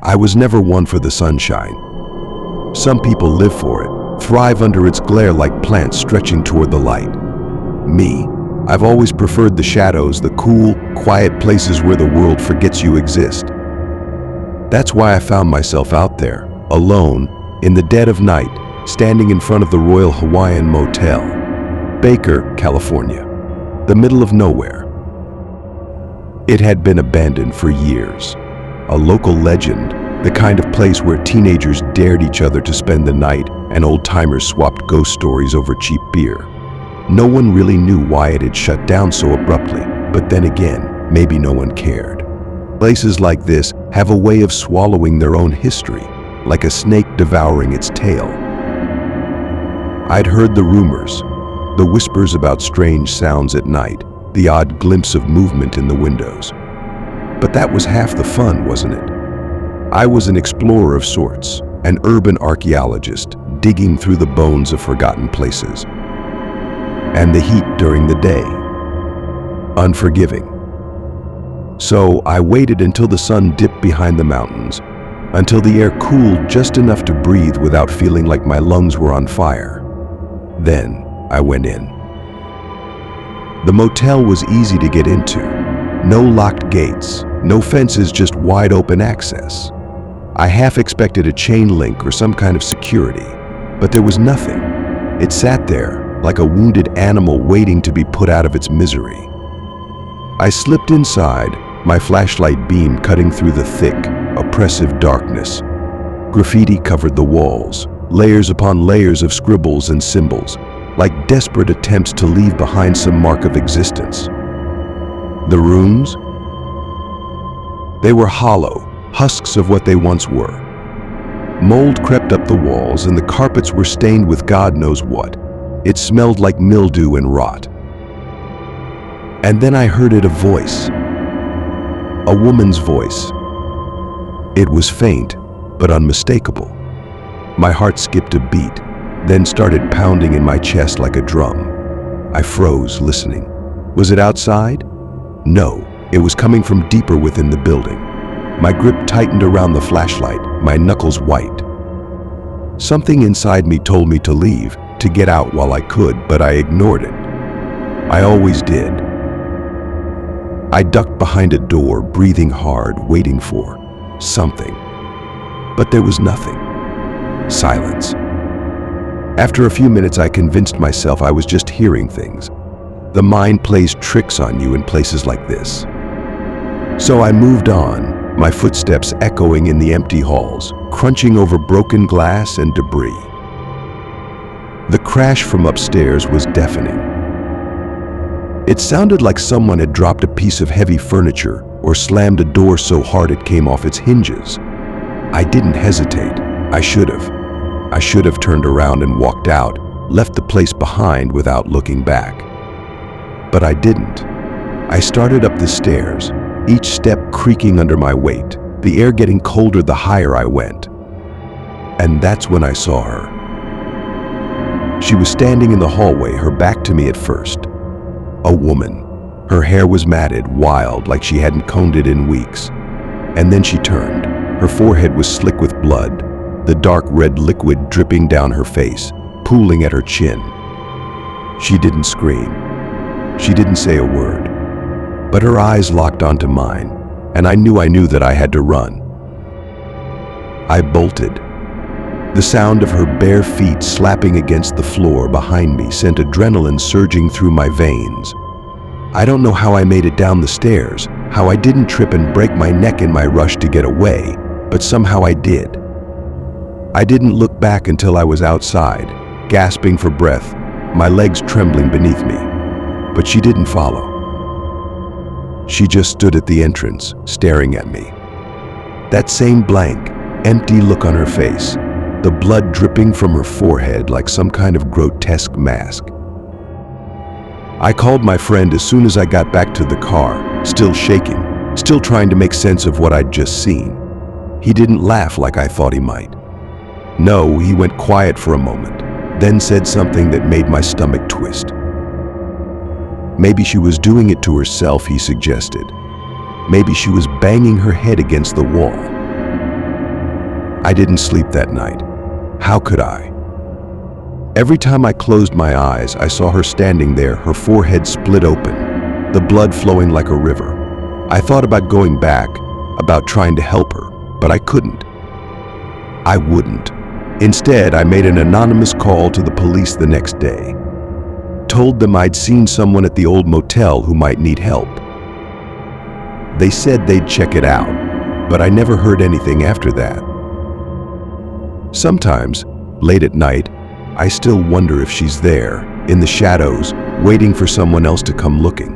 I was never one for the sunshine. Some people live for it, thrive under its glare like plants stretching toward the light. Me, I've always preferred the shadows, the cool, quiet places where the world forgets you exist. That's why I found myself out there, alone, in the dead of night, standing in front of the Royal Hawaiian Motel, Baker, California, the middle of nowhere. It had been abandoned for years. A local legend, the kind of place where teenagers dared each other to spend the night and old-timers swapped ghost stories over cheap beer. No one really knew why it had shut down so abruptly, but then again, maybe no one cared. Places like this have a way of swallowing their own history, like a snake devouring its tail. I'd heard the rumors, the whispers about strange sounds at night, the odd glimpse of movement in the windows. But that was half the fun, wasn't it? I was an explorer of sorts, an urban archaeologist, digging through the bones of forgotten places. And the heat during the day, unforgiving. So I waited until the sun dipped behind the mountains, until the air cooled just enough to breathe without feeling like my lungs were on fire. Then I went in. The motel was easy to get into. No locked gates, no fences, just wide open access. I half expected a chain link or some kind of security, but there was nothing. It sat there, like a wounded animal waiting to be put out of its misery. I slipped inside, my flashlight beam cutting through the thick, oppressive darkness. Graffiti covered the walls, layers upon layers of scribbles and symbols, like desperate attempts to leave behind some mark of existence. The rooms? They were hollow, husks of what they once were. Mold crept up the walls and the carpets were stained with God knows what. It smelled like mildew and rot. And then I heard it, a voice. A woman's voice. It was faint, but unmistakable. My heart skipped a beat, then started pounding in my chest like a drum. I froze, listening. Was it outside? No, it was coming from deeper within the building. My grip tightened around the flashlight, my knuckles white. Something inside me told me to leave, to get out while I could, but I ignored it. I always did. I ducked behind a door, breathing hard, waiting for something. But there was nothing. Silence. After a few minutes, I convinced myself I was just hearing things. The mind plays tricks on you in places like this. So I moved on, my footsteps echoing in the empty halls, crunching over broken glass and debris. The crash from upstairs was deafening. It sounded like someone had dropped a piece of heavy furniture or slammed a door so hard it came off its hinges. I didn't hesitate. I should have. I should have turned around and walked out, left the place behind without looking back. But I didn't. I started up the stairs, each step creaking under my weight, the air getting colder the higher I went. And that's when I saw her. She was standing in the hallway, her back to me at first. A woman. Her hair was matted, wild, like she hadn't combed it in weeks. And then she turned. Her forehead was slick with blood, the dark red liquid dripping down her face, pooling at her chin. She didn't scream. She didn't say a word. But her eyes locked onto mine, and I knew that I had to run. I bolted. The sound of her bare feet slapping against the floor behind me sent adrenaline surging through my veins. I don't know how I made it down the stairs, how I didn't trip and break my neck in my rush to get away, but somehow I did. I didn't look back until I was outside, gasping for breath, my legs trembling beneath me. But she didn't follow. She just stood at the entrance, staring at me. That same blank, empty look on her face, the blood dripping from her forehead like some kind of grotesque mask. I called my friend as soon as I got back to the car, still shaking, still trying to make sense of what I'd just seen. He didn't laugh like I thought he might. No, he went quiet for a moment, then said something that made my stomach twist. Maybe she was doing it to herself, he suggested. Maybe she was banging her head against the wall. I didn't sleep that night. How could I? Every time I closed my eyes, I saw her standing there, her forehead split open, the blood flowing like a river. I thought about going back, about trying to help her, but I couldn't. I wouldn't. Instead, I made an anonymous call to the police the next day. Told them I'd seen someone at the old motel who might need help. They said they'd check it out, but I never heard anything after that. Sometimes, late at night, I still wonder if she's there, in the shadows, waiting for someone else to come looking.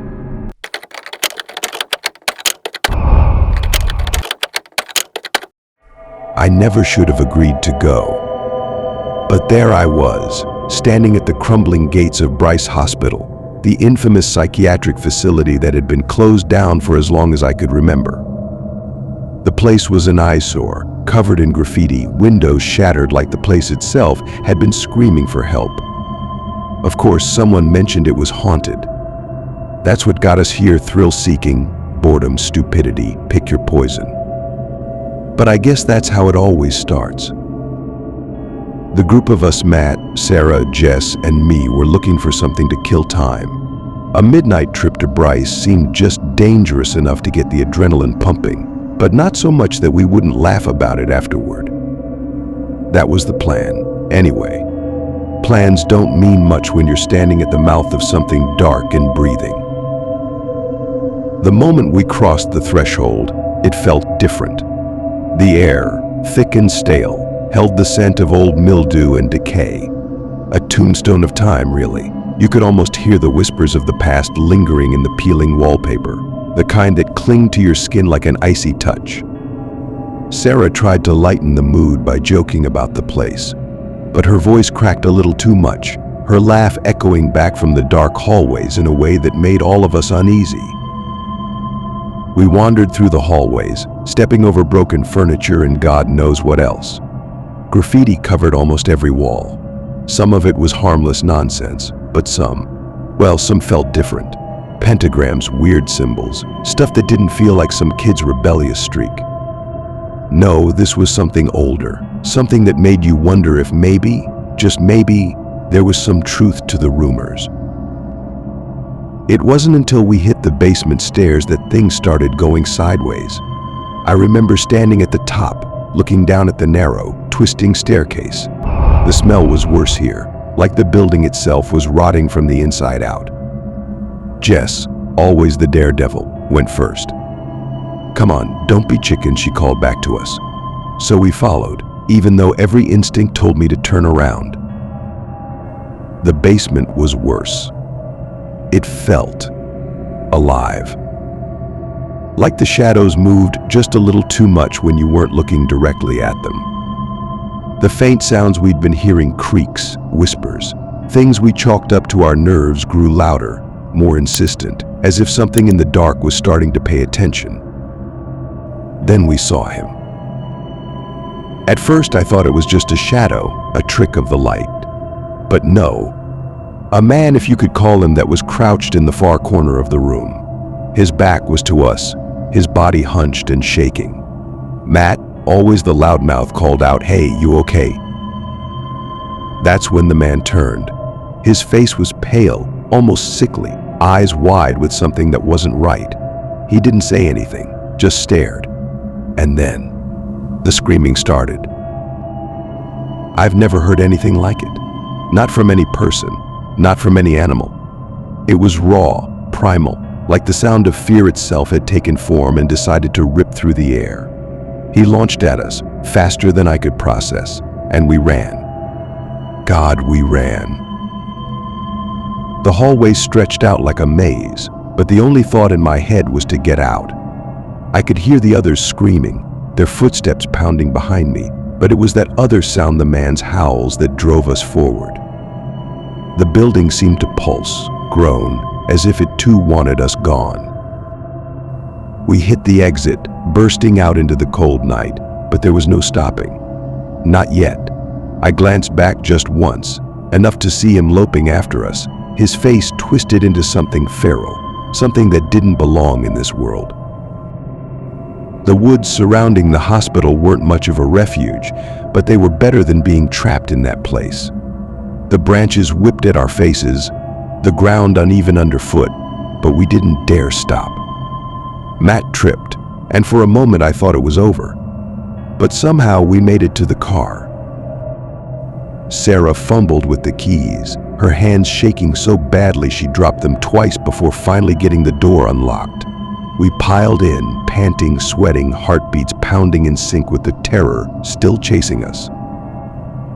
I never should have agreed to go. But there I was, standing at the crumbling gates of Bryce Hospital, the infamous psychiatric facility that had been closed down for as long as I could remember. The place was an eyesore, covered in graffiti, windows shattered like the place itself had been screaming for help. Of course, someone mentioned it was haunted. That's what got us here, thrill-seeking, boredom, stupidity, pick your poison. But I guess that's how it always starts. The group of us, Matt, Sarah, Jess, and me, were looking for something to kill time. A midnight trip to Bryce seemed just dangerous enough to get the adrenaline pumping, but not so much that we wouldn't laugh about it afterward. That was the plan, anyway. Plans don't mean much when you're standing at the mouth of something dark and breathing. The moment we crossed the threshold, it felt different. The air, thick and stale, held the scent of old mildew and decay. A tombstone of time, really. You could almost hear the whispers of the past lingering in the peeling wallpaper, the kind that cling to your skin like an icy touch. Sarah tried to lighten the mood by joking about the place, but her voice cracked a little too much, her laugh echoing back from the dark hallways in a way that made all of us uneasy. We wandered through the hallways, stepping over broken furniture and God knows what else. Graffiti covered almost every wall. Some of it was harmless nonsense, but some felt different. Pentagrams, weird symbols, stuff that didn't feel like some kid's rebellious streak. No, this was something older, something that made you wonder if maybe, just maybe, there was some truth to the rumors. It wasn't until we hit the basement stairs that things started going sideways. I remember standing at the top, looking down at the narrow, twisting staircase. The smell was worse here, like the building itself was rotting from the inside out. Jess, always the daredevil, went first. "Come on, don't be chicken," she called back to us. So we followed, even though every instinct told me to turn around. The basement was worse. It felt alive. Like the shadows moved just a little too much when you weren't looking directly at them. The faint sounds we'd been hearing, creaks, whispers, things we chalked up to our nerves, grew louder, more insistent, as if something in the dark was starting to pay attention. Then we saw him. At first I thought it was just a shadow, a trick of the light. But no. A man, if you could call him, that was crouched in the far corner of the room. His back was to us, his body hunched and shaking. Matt, always the loudmouth, called out, "Hey, you okay?" That's when the man turned. His face was pale, almost sickly, eyes wide with something that wasn't right. He didn't say anything, just stared. And then, the screaming started. I've never heard anything like it. Not from any person, not from any animal. It was raw, primal, like the sound of fear itself had taken form and decided to rip through the air. He launched at us, faster than I could process, and we ran. God, we ran. The hallway stretched out like a maze, but the only thought in my head was to get out. I could hear the others screaming, their footsteps pounding behind me, but it was that other sound, the man's howls, that drove us forward. The building seemed to pulse, groan, as if it too wanted us gone. We hit the exit, bursting out into the cold night, but there was no stopping. Not yet. I glanced back just once, enough to see him loping after us, his face twisted into something feral, something that didn't belong in this world. The woods surrounding the hospital weren't much of a refuge, but they were better than being trapped in that place. The branches whipped at our faces, the ground uneven underfoot, but we didn't dare stop. Matt tripped, and for a moment I thought it was over. But somehow we made it to the car. Sarah fumbled with the keys, her hands shaking so badly she dropped them twice before finally getting the door unlocked. We piled in, panting, sweating, heartbeats pounding in sync with the terror still chasing us.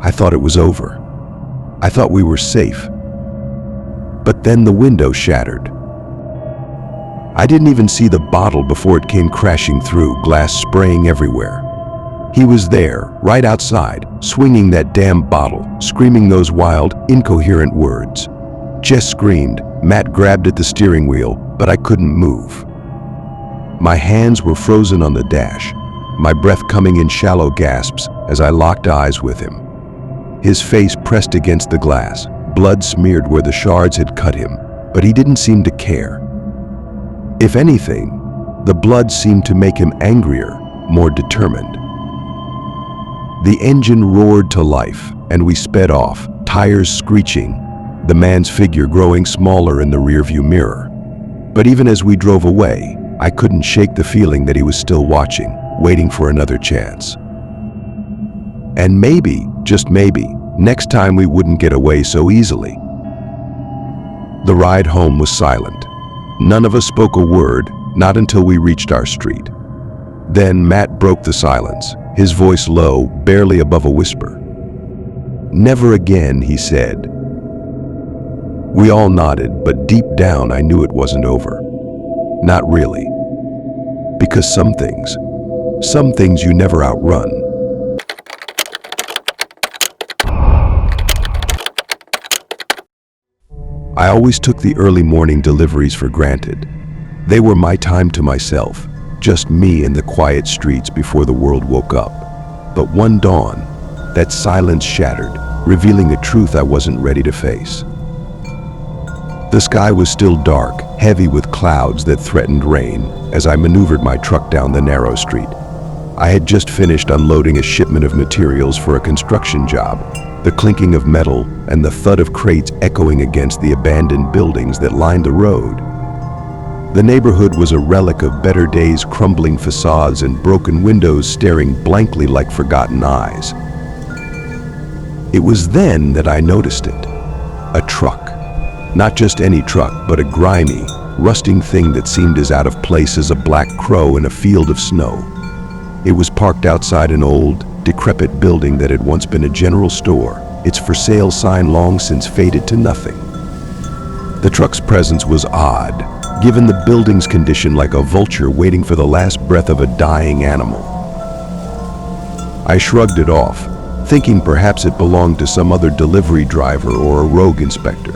I thought it was over. I thought we were safe. But then the window shattered. I didn't even see the bottle before it came crashing through, glass spraying everywhere. He was there, right outside, swinging that damn bottle, screaming those wild, incoherent words. Jess screamed, Matt grabbed at the steering wheel, but I couldn't move. My hands were frozen on the dash, my breath coming in shallow gasps as I locked eyes with him. His face pressed against the glass, blood smeared where the shards had cut him, but he didn't seem to care. If anything, the blood seemed to make him angrier, more determined. The engine roared to life, and we sped off, tires screeching, the man's figure growing smaller in the rearview mirror. But even as we drove away, I couldn't shake the feeling that he was still watching, waiting for another chance. And maybe, just maybe, next time we wouldn't get away so easily. The ride home was silent. None of us spoke a word, not until we reached our street. Then Matt broke the silence, his voice low, barely above a whisper. "Never again," he said. We all nodded, but deep down I knew it wasn't over. Not really. Because some things you never outrun. I always took the early morning deliveries for granted. They were my time to myself, just me in the quiet streets before the world woke up. But one dawn, that silence shattered, revealing a truth I wasn't ready to face. The sky was still dark, heavy with clouds that threatened rain, as I maneuvered my truck down the narrow street. I had just finished unloading a shipment of materials for a construction job, the clinking of metal and the thud of crates echoing against the abandoned buildings that lined the road. The neighborhood was a relic of better days, crumbling facades and broken windows staring blankly like forgotten eyes. It was then that I noticed it. A truck. Not just any truck, but a grimy, rusting thing that seemed as out of place as a black crow in a field of snow. It was parked outside an old, decrepit building that had once been a general store, its for sale sign long since faded to nothing. The truck's presence was odd, given the building's condition, like a vulture waiting for the last breath of a dying animal. I shrugged it off, thinking perhaps it belonged to some other delivery driver or a rogue inspector.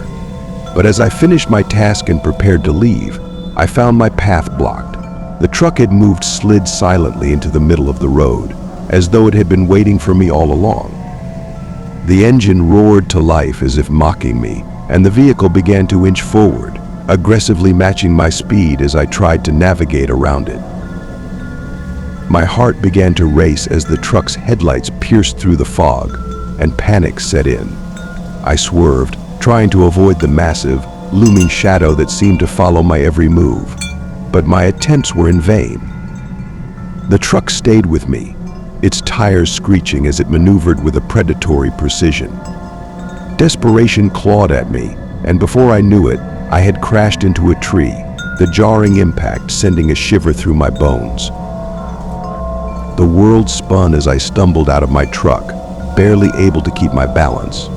But as I finished my task and prepared to leave, I found my path blocked. The truck had moved, slid silently into the middle of the road, as though it had been waiting for me all along. The engine roared to life as if mocking me, and the vehicle began to inch forward, aggressively matching my speed as I tried to navigate around it. My heart began to race as the truck's headlights pierced through the fog, and panic set in. I swerved, trying to avoid the massive, looming shadow that seemed to follow my every move. But my attempts were in vain. The truck stayed with me, its tires screeching as it maneuvered with a predatory precision. Desperation clawed at me, and before I knew it, I had crashed into a tree, the jarring impact sending a shiver through my bones. The world spun as I stumbled out of my truck, barely able to keep my balance.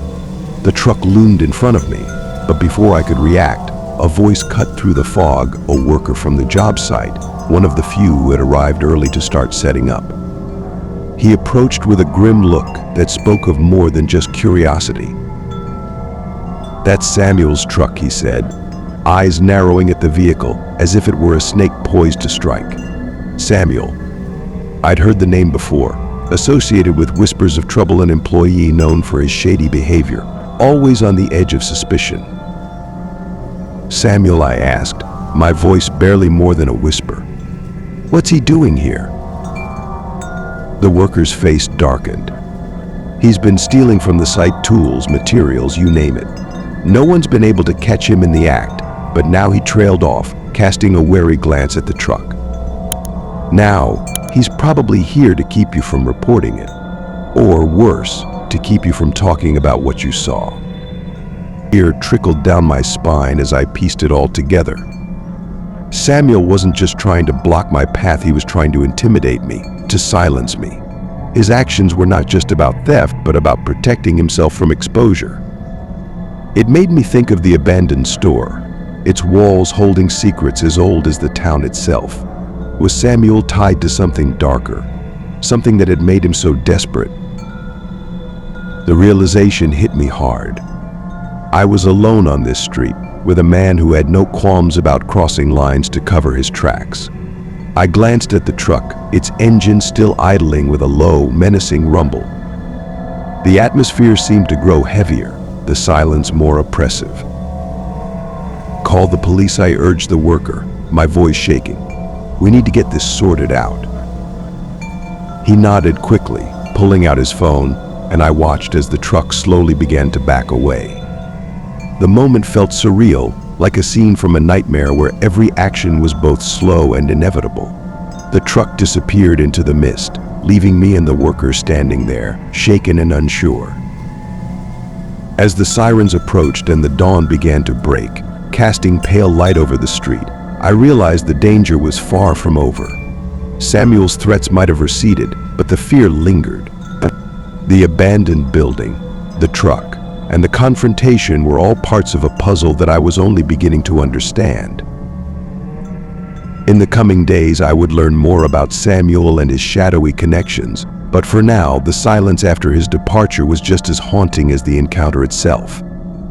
The truck loomed in front of me, but before I could react, a voice cut through the fog, a worker from the job site, one of the few who had arrived early to start setting up. He approached with a grim look that spoke of more than just curiosity. "That's Samuel's truck," he said, eyes narrowing at the vehicle as if it were a snake poised to strike. Samuel. I'd heard the name before, associated with whispers of trouble, an employee known for his shady behavior, always on the edge of suspicion. "Samuel," I asked, my voice barely more than a whisper. "What's he doing here?" The worker's face darkened. He's been stealing from the site tools, materials, you name it. No one's been able to catch him in the act, but now he trailed off, casting a wary glance at the truck. Now, he's probably here to keep you from reporting it. Or worse, to keep you from talking about what you saw. Fear trickled down my spine as I pieced it all together. Samuel wasn't just trying to block my path, he was trying to intimidate me, to silence me. His actions were not just about theft, but about protecting himself from exposure. It made me think of the abandoned store, its walls holding secrets as old as the town itself. Was Samuel tied to something darker, something that had made him so desperate? The realization hit me hard. I was alone on this street, with a man who had no qualms about crossing lines to cover his tracks. I glanced at the truck, its engine still idling with a low, menacing rumble. The atmosphere seemed to grow heavier, the silence more oppressive. "Call the police," I urged the worker, my voice shaking. "We need to get this sorted out." He nodded quickly, pulling out his phone, and I watched as the truck slowly began to back away. The moment felt surreal, like a scene from a nightmare where every action was both slow and inevitable. The truck disappeared into the mist, leaving me and the worker standing there, shaken and unsure. As the sirens approached and the dawn began to break, casting pale light over the street, I realized the danger was far from over. Samuel's threats might have receded, but the fear lingered. The abandoned building, the truck, and the confrontation were all parts of a puzzle that I was only beginning to understand. In the coming days, I would learn more about Samuel and his shadowy connections, but for now, the silence after his departure was just as haunting as the encounter itself.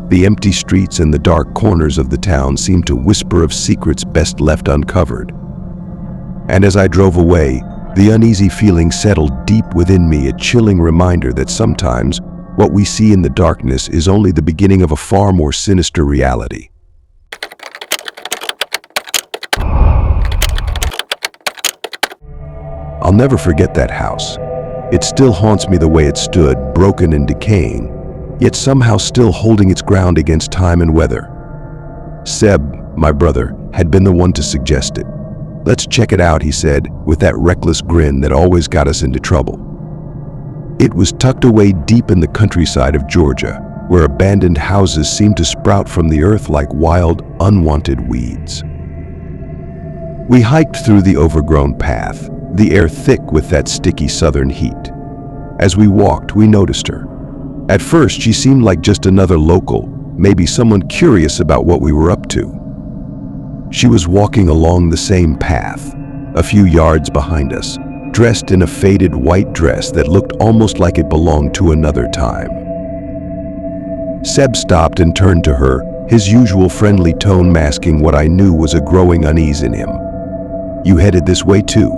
The empty streets and the dark corners of the town seemed to whisper of secrets best left uncovered. And as I drove away, the uneasy feeling settled deep within me, a chilling reminder that sometimes what we see in the darkness is only the beginning of a far more sinister reality. I'll never forget that house. It still haunts me the way it stood, broken and decaying, yet somehow still holding its ground against time and weather. Seb, my brother, had been the one to suggest it. "Let's check it out," he said, with that reckless grin that always got us into trouble. It was tucked away deep in the countryside of Georgia, where abandoned houses seemed to sprout from the earth like wild, unwanted weeds. We hiked through the overgrown path, the air thick with that sticky southern heat. As we walked, we noticed her. At first, she seemed like just another local, maybe someone curious about what we were up to. She was walking along the same path, a few yards behind us, dressed in a faded white dress that looked almost like it belonged to another time. Seb stopped and turned to her, his usual friendly tone masking what I knew was a growing unease in him. "You headed this way too?"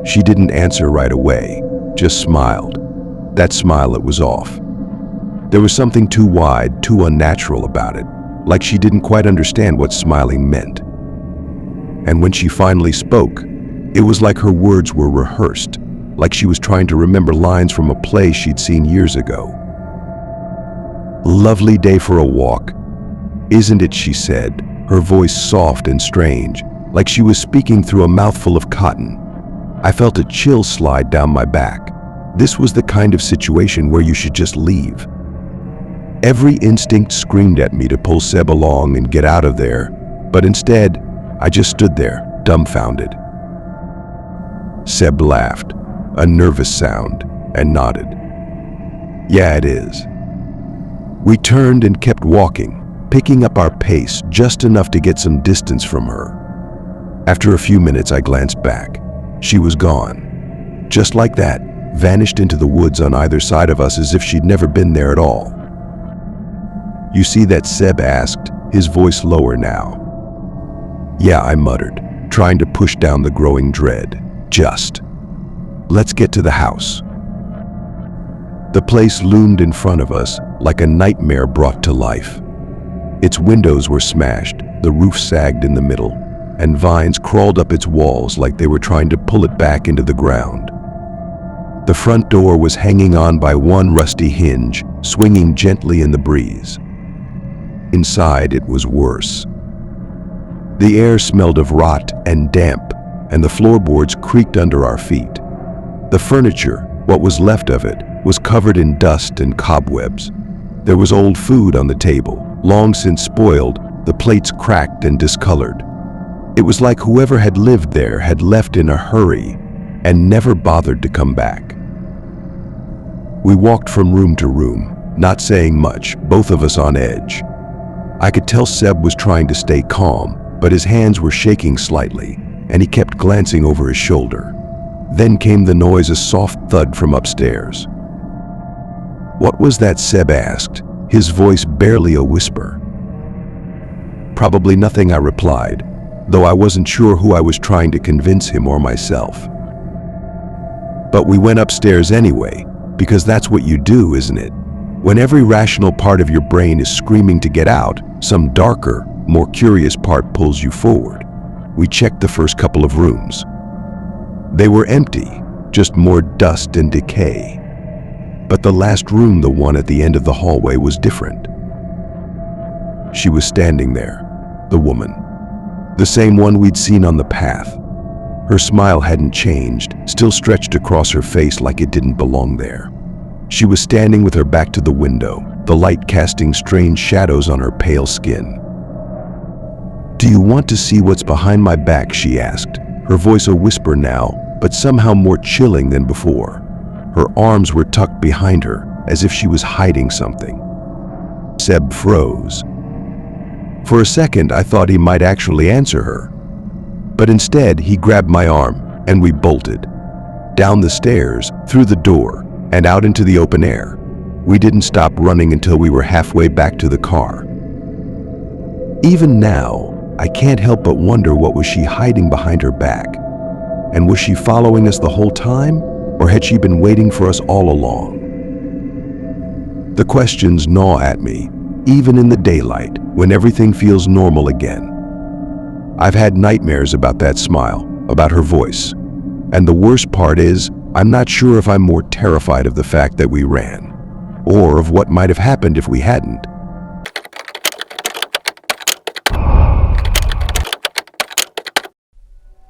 She didn't answer right away, just smiled. That smile, it was off. There was something too wide, too unnatural about it, like she didn't quite understand what smiling meant. And when she finally spoke, it was like her words were rehearsed, like she was trying to remember lines from a play she'd seen years ago. "Lovely day for a walk, isn't it?" she said, her voice soft and strange, like she was speaking through a mouthful of cotton. I felt a chill slide down my back. This was the kind of situation where you should just leave. Every instinct screamed at me to pull Seb along and get out of there, but instead, I just stood there, dumbfounded. Seb laughed, a nervous sound, and nodded. "Yeah, it is." We turned and kept walking, picking up our pace just enough to get some distance from her. After a few minutes, I glanced back. She was gone. Just like that, vanished into the woods on either side of us as if she'd never been there at all. "You see that?" Seb asked, his voice lower now. "Yeah," I muttered, trying to push down the growing dread. "Just. Let's get to the house." The place loomed in front of us like a nightmare brought to life. Its windows were smashed, the roof sagged in the middle, and vines crawled up its walls like they were trying to pull it back into the ground. The front door was hanging on by one rusty hinge, swinging gently in the breeze. Inside, it was worse. The air smelled of rot and damp, and the floorboards creaked under our feet. The furniture, what was left of it, was covered in dust and cobwebs. There was old food on the table, long since spoiled, the plates cracked and discolored. It was like whoever had lived there had left in a hurry and never bothered to come back. We walked from room to room, not saying much, both of us on edge. I could tell Seb was trying to stay calm, but his hands were shaking slightly, and he kept glancing over his shoulder. Then came the noise, a soft thud from upstairs. "What was that?" Seb asked, his voice barely a whisper. "Probably nothing," I replied, though I wasn't sure who I was trying to convince, him or myself. But we went upstairs anyway, because that's what you do, isn't it? When every rational part of your brain is screaming to get out, some darker, more curious part pulls you forward. We checked the first couple of rooms. They were empty, just more dust and decay. But the last room, the one at the end of the hallway, was different. She was standing there, the woman, the same one we'd seen on the path. Her smile hadn't changed, still stretched across her face like it didn't belong there. She was standing with her back to the window, the light casting strange shadows on her pale skin. "Do you want to see what's behind my back?" she asked, her voice a whisper now, but somehow more chilling than before. Her arms were tucked behind her, as if she was hiding something. Seb froze. For a second, I thought he might actually answer her. But instead, he grabbed my arm, and we bolted. Down the stairs, through the door, and out into the open air. We didn't stop running until we were halfway back to the car. Even now, I can't help but wonder, what was she hiding behind her back? And was she following us the whole time? Or had she been waiting for us all along? The questions gnaw at me, even in the daylight, when everything feels normal again. I've had nightmares about that smile, about her voice. And the worst part is, I'm not sure if I'm more terrified of the fact that we ran, or of what might have happened if we hadn't.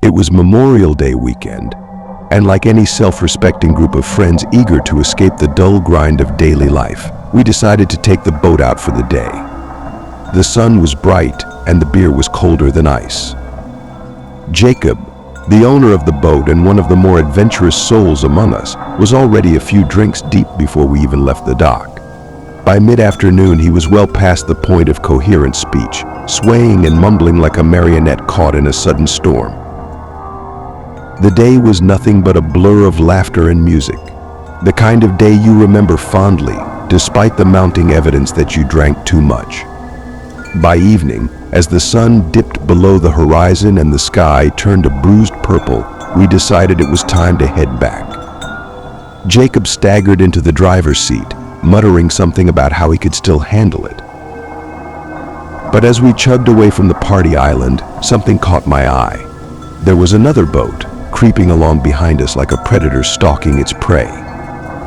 It was Memorial Day weekend, and like any self-respecting group of friends eager to escape the dull grind of daily life, we decided to take the boat out for the day. The sun was bright, and the beer was colder than ice. Jacob, the owner of the boat and one of the more adventurous souls among us, was already a few drinks deep before we even left the dock. By mid-afternoon, he was well past the point of coherent speech, swaying and mumbling like a marionette caught in a sudden storm. The day was nothing but a blur of laughter and music, the kind of day you remember fondly, despite the mounting evidence that you drank too much. By evening, as the sun dipped below the horizon and the sky turned a bruised purple, we decided it was time to head back. Jacob staggered into the driver's seat, muttering something about how he could still handle it. But as we chugged away from the party island, something caught my eye. There was another boat, creeping along behind us like a predator stalking its prey.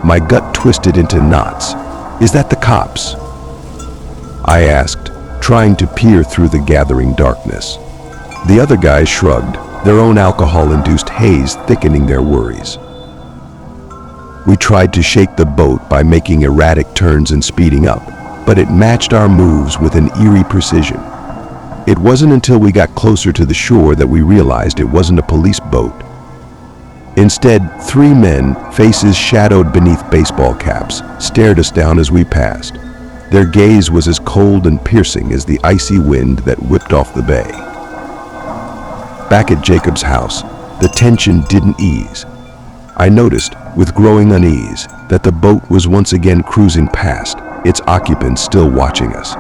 My gut twisted into knots. "Is that the cops?" I asked, trying to peer through the gathering darkness. The other guys shrugged, their own alcohol-induced haze thickening their worries. We tried to shake the boat by making erratic turns and speeding up, but it matched our moves with an eerie precision. It wasn't until we got closer to the shore that we realized it wasn't a police boat. Instead, three men, faces shadowed beneath baseball caps, stared us down as we passed. Their gaze was as cold and piercing as the icy wind that whipped off the bay. Back at Jacob's house, the tension didn't ease. I noticed, with growing unease, that the boat was once again cruising past, its occupants still watching us.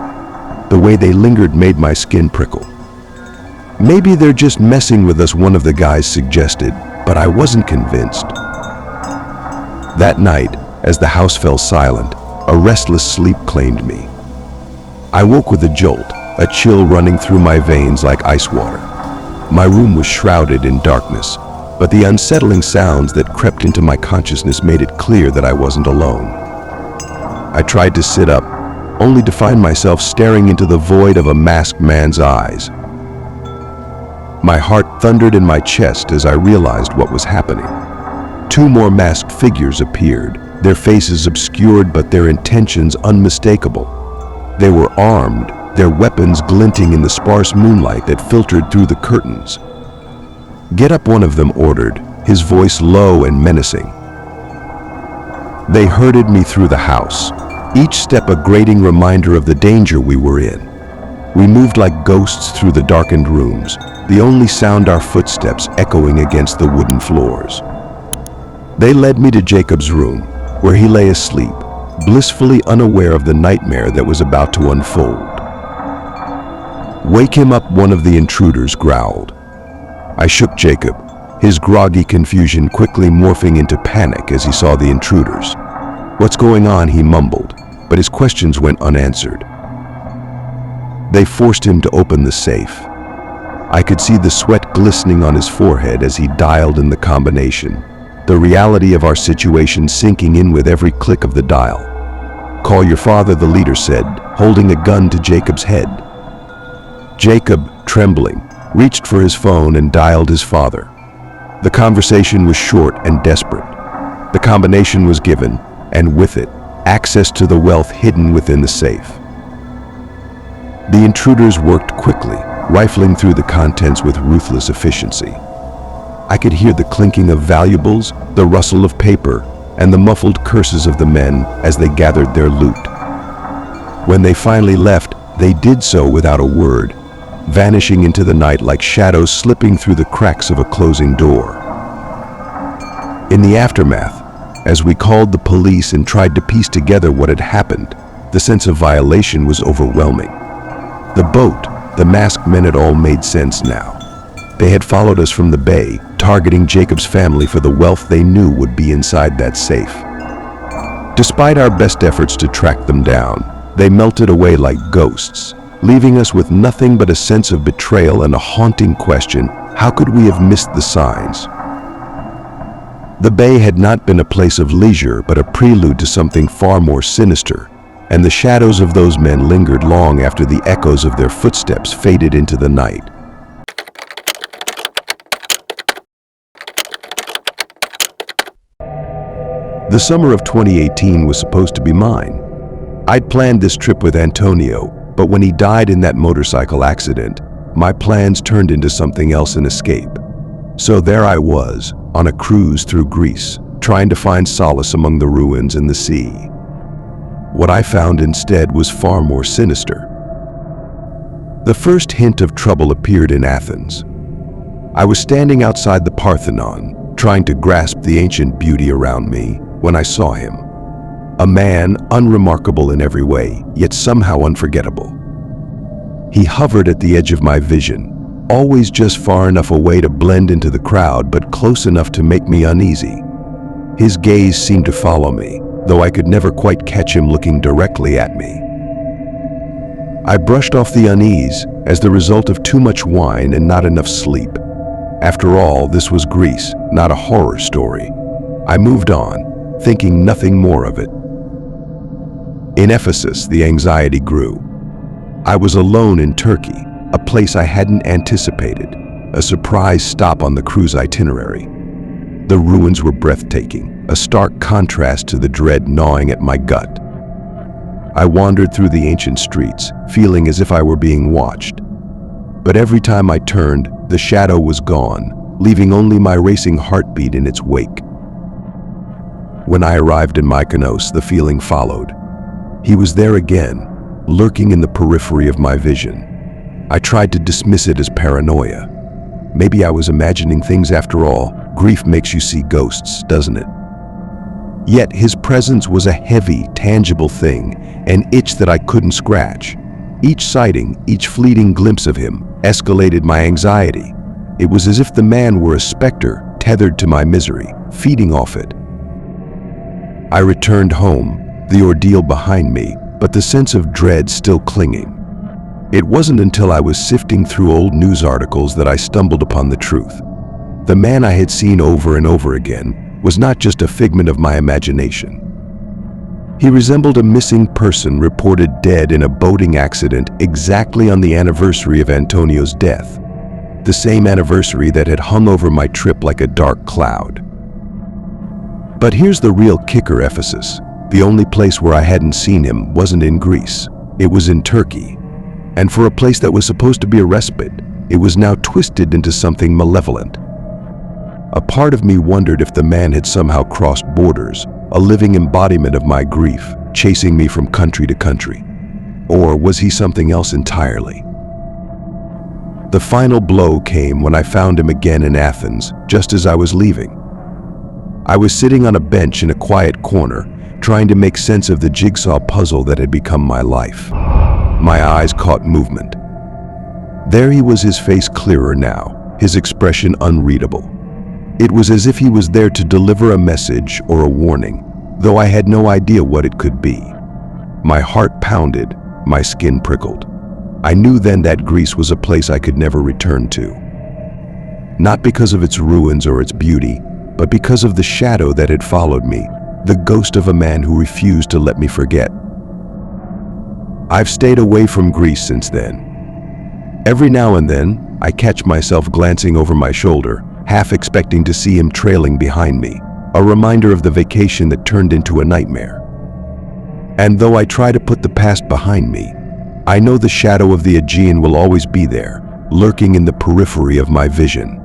The way they lingered made my skin prickle. "Maybe they're just messing with us," one of the guys suggested, but I wasn't convinced. That night, as the house fell silent, a restless sleep claimed me. I woke with a jolt, a chill running through my veins like ice water. My room was shrouded in darkness. But the unsettling sounds that crept into my consciousness made it clear that I wasn't alone. I tried to sit up, only to find myself staring into the void of a masked man's eyes. My heart thundered in my chest as I realized what was happening. Two more masked figures appeared, their faces obscured but their intentions unmistakable. They were armed, their weapons glinting in the sparse moonlight that filtered through the curtains. "Get up," one of them ordered, his voice low and menacing. They herded me through the house, each step a grating reminder of the danger we were in. We moved like ghosts through the darkened rooms, the only sound our footsteps echoing against the wooden floors. They led me to Jacob's room, where he lay asleep, blissfully unaware of the nightmare that was about to unfold. "Wake him up," one of the intruders growled. I shook Jacob, his groggy confusion quickly morphing into panic as he saw the intruders. "What's going on?" he mumbled, but his questions went unanswered. They forced him to open the safe. I could see the sweat glistening on his forehead as he dialed in the combination, the reality of our situation sinking in with every click of the dial. "Call your father," the leader said, holding a gun to Jacob's head. Jacob, trembling, reached for his phone and dialed his father. The conversation was short and desperate. The combination was given, and with it, access to the wealth hidden within the safe. The intruders worked quickly, rifling through the contents with ruthless efficiency. I could hear the clinking of valuables, the rustle of paper, and the muffled curses of the men as they gathered their loot. When they finally left, they did so without a word, vanishing into the night like shadows slipping through the cracks of a closing door. In the aftermath, as we called the police and tried to piece together what had happened, the sense of violation was overwhelming. The boat, the masked men, it all made sense now. They had followed us from the bay, targeting Jacob's family for the wealth they knew would be inside that safe. Despite our best efforts to track them down, they melted away like ghosts, leaving us with nothing but a sense of betrayal and a haunting question: how could we have missed the signs? The bay had not been a place of leisure, but a prelude to something far more sinister, and the shadows of those men lingered long after the echoes of their footsteps faded into the night. The summer of 2018 was supposed to be mine. I'd planned this trip with Antonio, but when he died in that motorcycle accident, my plans turned into something else, an escape. So there I was, on a cruise through Greece, trying to find solace among the ruins and the sea. What I found instead was far more sinister. The first hint of trouble appeared in Athens. I was standing outside the Parthenon, trying to grasp the ancient beauty around me, when I saw him. A man unremarkable in every way, yet somehow unforgettable. He hovered at the edge of my vision, always just far enough away to blend into the crowd, but close enough to make me uneasy. His gaze seemed to follow me, though I could never quite catch him looking directly at me. I brushed off the unease as the result of too much wine and not enough sleep. After all, this was Greece, not a horror story. I moved on, thinking nothing more of it. In Ephesus, the anxiety grew. I was alone in Turkey, a place I hadn't anticipated, a surprise stop on the cruise itinerary. The ruins were breathtaking, a stark contrast to the dread gnawing at my gut. I wandered through the ancient streets, feeling as if I were being watched. But every time I turned, the shadow was gone, leaving only my racing heartbeat in its wake. When I arrived in Mykonos, the feeling followed. He was there again, lurking in the periphery of my vision. I tried to dismiss it as paranoia. Maybe I was imagining things after all. Grief makes you see ghosts, doesn't it? Yet his presence was a heavy, tangible thing, an itch that I couldn't scratch. Each sighting, each fleeting glimpse of him, escalated my anxiety. It was as if the man were a specter, tethered to my misery, feeding off it. I returned home, the ordeal behind me, but the sense of dread still clinging. It wasn't until I was sifting through old news articles that I stumbled upon the truth. The man I had seen over and over again was not just a figment of my imagination. He resembled a missing person reported dead in a boating accident exactly on the anniversary of Antonio's death, the same anniversary that had hung over my trip like a dark cloud. But here's the real kicker, Ephesus. The only place where I hadn't seen him wasn't in Greece. It was in Turkey. And for a place that was supposed to be a respite, it was now twisted into something malevolent. A part of me wondered if the man had somehow crossed borders, a living embodiment of my grief, chasing me from country to country. Or was he something else entirely? The final blow came when I found him again in Athens, just as I was leaving. I was sitting on a bench in a quiet corner, trying to make sense of the jigsaw puzzle that had become my life. My eyes caught movement. There he was, his face clearer now, his expression unreadable. It was as if he was there to deliver a message or a warning, though I had no idea what it could be. My heart pounded, my skin prickled. I knew then that Greece was a place I could never return to. Not because of its ruins or its beauty, but because of the shadow that had followed me, the ghost of a man who refused to let me forget. I've stayed away from Greece since then. Every now and then, I catch myself glancing over my shoulder, half expecting to see him trailing behind me, a reminder of the vacation that turned into a nightmare. And though I try to put the past behind me, I know the shadow of the Aegean will always be there, lurking in the periphery of my vision.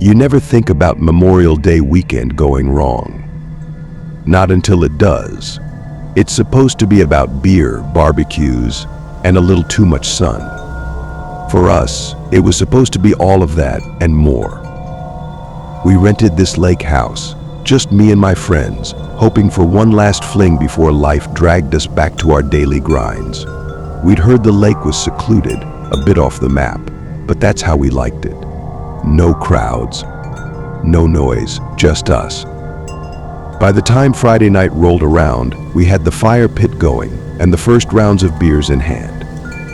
You never think about Memorial Day weekend going wrong. Not until it does. It's supposed to be about beer, barbecues, and a little too much sun. For us, it was supposed to be all of that and more. We rented this lake house, just me and my friends, hoping for one last fling before life dragged us back to our daily grinds. We'd heard the lake was secluded, a bit off the map, but that's how we liked it. No crowds, no noise, just us. By the time Friday night rolled around, we had the fire pit going and the first rounds of beers in hand.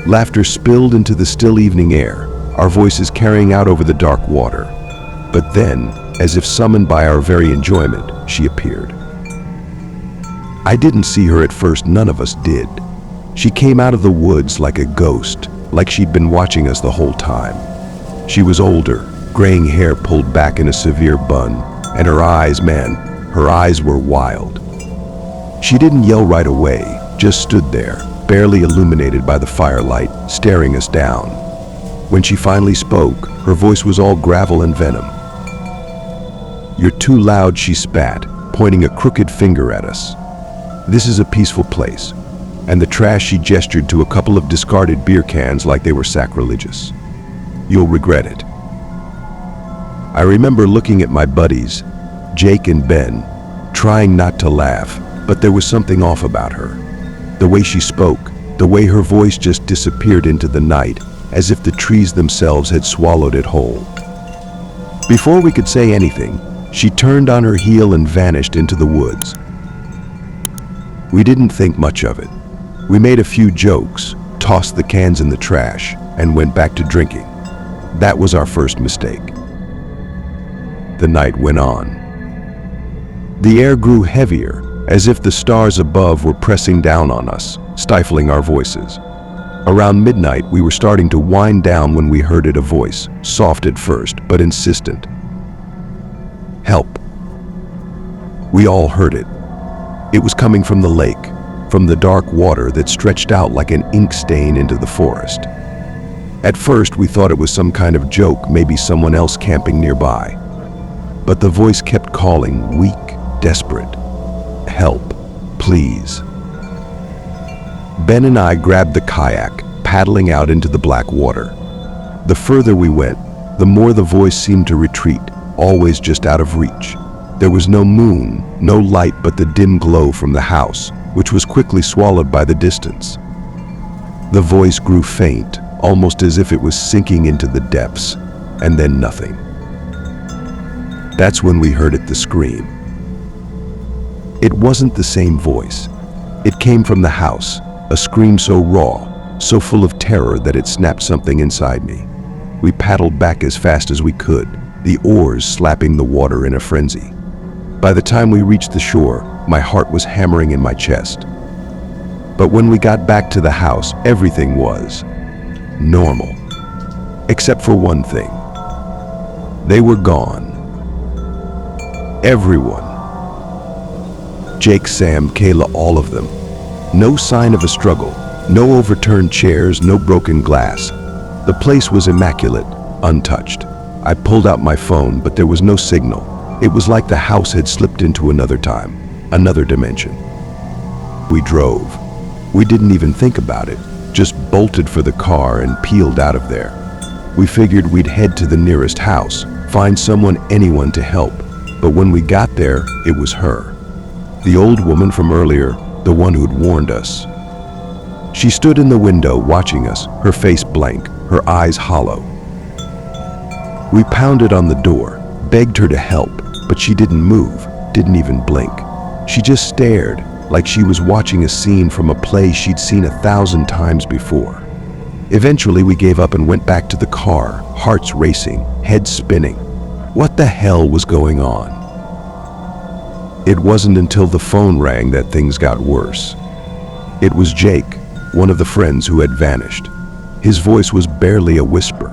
Laughter spilled into the still evening air, our voices carrying out over the dark water. But then, as if summoned by our very enjoyment, she appeared. I didn't see her at first, none of us did. She came out of the woods like a ghost, like she'd been watching us the whole time. She was older, graying hair pulled back in a severe bun, and her eyes, her eyes were wild. She didn't yell right away, just stood there, barely illuminated by the firelight, staring us down. When she finally spoke, her voice was all gravel and venom. "You're too loud," she spat, pointing a crooked finger at us. "This is a peaceful place." And the trash, she gestured to a couple of discarded beer cans like they were sacrilegious. "You'll regret it." I remember looking at my buddies, Jake and Ben, trying not to laugh, but there was something off about her. The way she spoke, the way her voice just disappeared into the night, as if the trees themselves had swallowed it whole. Before we could say anything, she turned on her heel and vanished into the woods. We didn't think much of it. We made a few jokes, tossed the cans in the trash, and went back to drinking. That was our first mistake. The night went on. The air grew heavier, as if the stars above were pressing down on us, stifling our voices. Around midnight, we were starting to wind down when we heard a voice, soft at first, but insistent. "Help." We all heard it. It was coming from the lake, from the dark water that stretched out like an ink stain into the forest. At first, we thought it was some kind of joke, maybe someone else camping nearby. But the voice kept calling, weak, desperate. "Help, please." Ben and I grabbed the kayak, paddling out into the black water. The further we went, the more the voice seemed to retreat, always just out of reach. There was no moon, no light but the dim glow from the house, which was quickly swallowed by the distance. The voice grew faint, almost as if it was sinking into the depths, and then nothing. That's when we heard it, the scream. It wasn't the same voice. It came from the house, a scream so raw, so full of terror that it snapped something inside me. We paddled back as fast as we could, the oars slapping the water in a frenzy. By the time we reached the shore, my heart was hammering in my chest. But when we got back to the house, everything was normal. Except for one thing. They were gone. Everyone. Jake, Sam, Kayla, all of them. No sign of a struggle, no overturned chairs, no broken glass. The place was immaculate, untouched. I pulled out my phone, but there was no signal. It was like the house had slipped into another time, another dimension. We drove. We didn't even think about it, just bolted for the car and peeled out of there. We figured we'd head to the nearest house, find anyone to help. But when we got there, it was her. The old woman from earlier, the one who'd warned us. She stood in the window watching us, her face blank, her eyes hollow. We pounded on the door, begged her to help, but she didn't move, didn't even blink. She just stared, like she was watching a scene from a play she'd seen 1,000 times before. Eventually, we gave up and went back to the car, hearts racing, heads spinning. What the hell was going on? It wasn't until the phone rang that things got worse. It was Jake, one of the friends who had vanished. His voice was barely a whisper.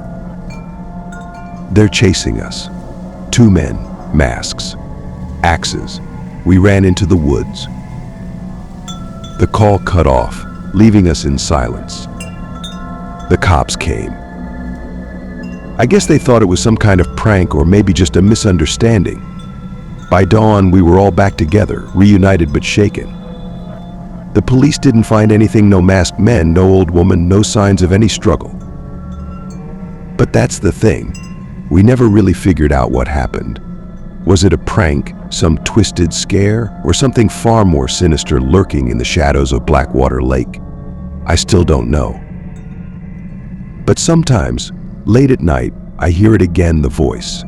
They're chasing us. 2 men, masks, axes. We ran into the woods. The call cut off, leaving us in silence. The cops came. I guess they thought it was some kind of prank or maybe just a misunderstanding. By dawn, we were all back together, reunited but shaken. The police didn't find anything, no masked men, no old woman, no signs of any struggle. But that's the thing. We never really figured out what happened. Was it a prank, some twisted scare, or something far more sinister lurking in the shadows of Blackwater Lake? I still don't know. But sometimes, late at night, I hear it again, the voice,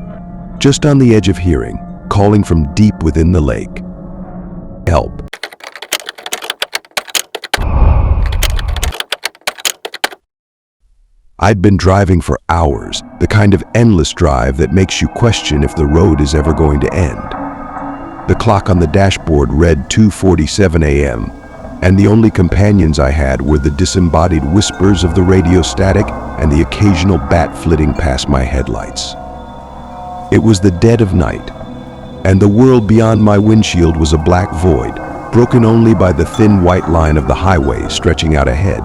just on the edge of hearing, calling from deep within the lake. Help. I'd been driving for hours, the kind of endless drive that makes you question if the road is ever going to end. The clock on the dashboard read 2:47 a.m., and the only companions I had were the disembodied whispers of the radio static and the occasional bat flitting past my headlights. It was the dead of night, and the world beyond my windshield was a black void, broken only by the thin white line of the highway stretching out ahead.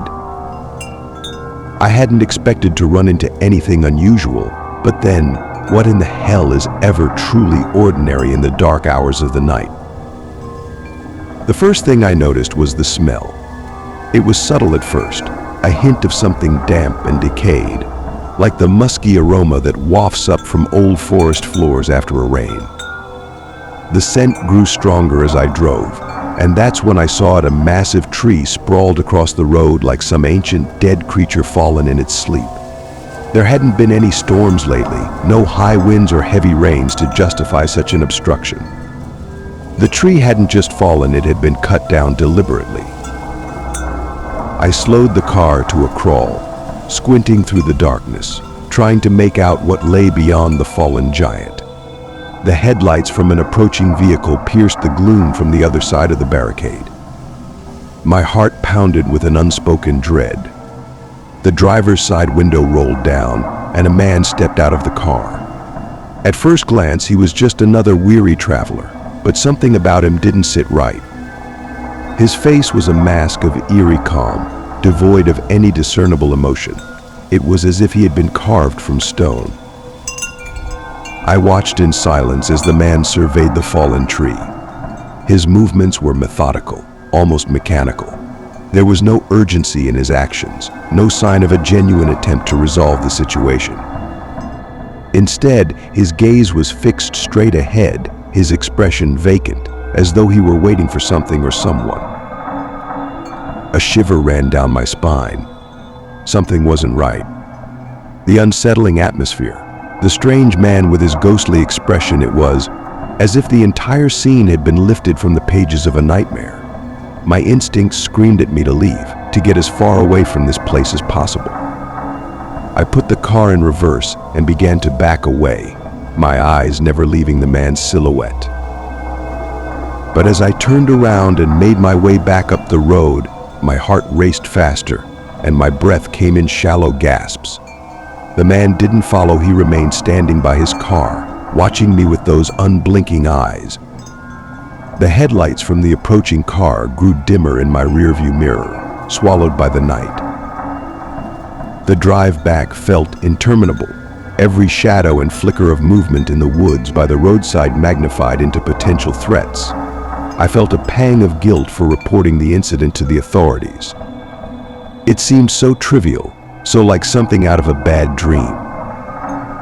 I hadn't expected to run into anything unusual, but then, what in the hell is ever truly ordinary in the dark hours of the night? The first thing I noticed was the smell. It was subtle at first, a hint of something damp and decayed, like the musky aroma that wafts up from old forest floors after a rain. The scent grew stronger as I drove, and that's when I saw a massive tree sprawled across the road like some ancient dead creature fallen in its sleep. There hadn't been any storms lately, no high winds or heavy rains to justify such an obstruction. The tree hadn't just fallen, it had been cut down deliberately. I slowed the car to a crawl, squinting through the darkness, trying to make out what lay beyond the fallen giant. The headlights from an approaching vehicle pierced the gloom from the other side of the barricade. My heart pounded with an unspoken dread. The driver's side window rolled down, and a man stepped out of the car. At first glance, he was just another weary traveler, but something about him didn't sit right. His face was a mask of eerie calm, devoid of any discernible emotion. It was as if he had been carved from stone. I watched in silence as the man surveyed the fallen tree. His movements were methodical, almost mechanical. There was no urgency in his actions, no sign of a genuine attempt to resolve the situation. Instead, his gaze was fixed straight ahead, his expression vacant, as though he were waiting for something or someone. A shiver ran down my spine. Something wasn't right. The unsettling atmosphere, the strange man with his ghostly expression, it was as if the entire scene had been lifted from the pages of a nightmare. My instincts screamed at me to leave, to get as far away from this place as possible. I put the car in reverse and began to back away, my eyes never leaving the man's silhouette. But as I turned around and made my way back up the road, my heart raced faster and my breath came in shallow gasps. The man didn't follow, he remained standing by his car, watching me with those unblinking eyes. The headlights from the approaching car grew dimmer in my rearview mirror, swallowed by the night. The drive back felt interminable, every shadow and flicker of movement in the woods by the roadside magnified into potential threats. I felt a pang of guilt for reporting the incident to the authorities. It seemed so trivial, so like something out of a bad dream.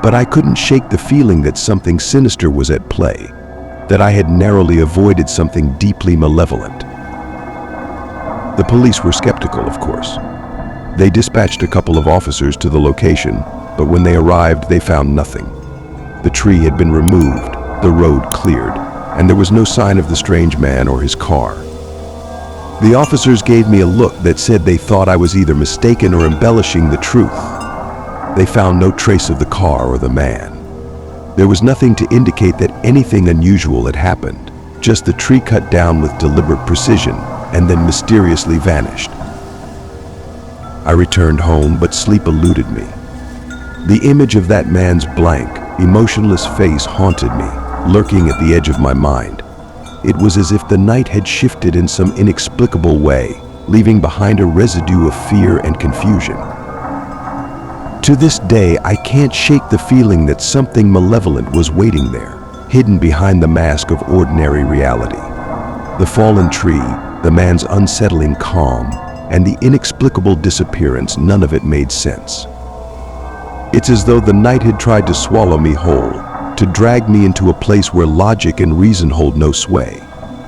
But I couldn't shake the feeling that something sinister was at play, that I had narrowly avoided something deeply malevolent. The police were skeptical, of course. They dispatched a couple of officers to the location, but when they arrived, they found nothing. The tree had been removed, the road cleared, and there was no sign of the strange man or his car. The officers gave me a look that said they thought I was either mistaken or embellishing the truth. They found no trace of the car or the man. There was nothing to indicate that anything unusual had happened, just the tree cut down with deliberate precision and then mysteriously vanished. I returned home, but sleep eluded me. The image of that man's blank, emotionless face haunted me, lurking at the edge of my mind. It was as if the night had shifted in some inexplicable way, leaving behind a residue of fear and confusion. To this day, I can't shake the feeling that something malevolent was waiting there, hidden behind the mask of ordinary reality. The fallen tree, the man's unsettling calm, and the inexplicable disappearance, none of it made sense. It's as though the night had tried to swallow me whole, to drag me into a place where logic and reason hold no sway.